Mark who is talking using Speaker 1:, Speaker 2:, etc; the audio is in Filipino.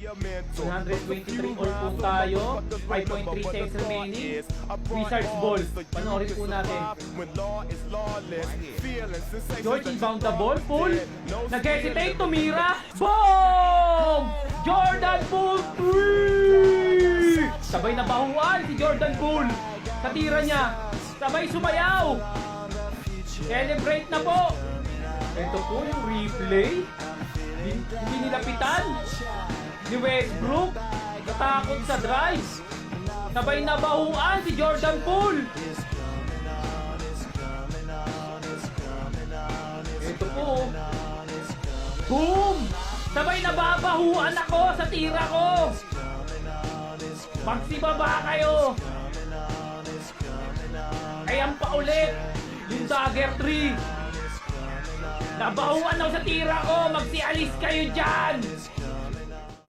Speaker 1: 123 all po tayo. 5.3 seconds remaining. Wizards ball. Panoorin po natin. George inbound the ball. Poole. Nag-hesitate. Tumira. Boom! Jordan Poole 3! Sabay na bahuan si Jordan Poole. Sa tira niya. Sabay sumayaw. Celebrate na po. Ito po yung replay. Hindi nilapitan ni Westbrook. Natakot sa drive. Sabay na bahuan si Jordan Poole. Ito po. Boom! Sabay na babahuan ako sa tira ko. Magsibaba kayo. Ayan pa ulit yung dagger 3. Nabahuan ako sa tira ko. Magsialis kayo dyan.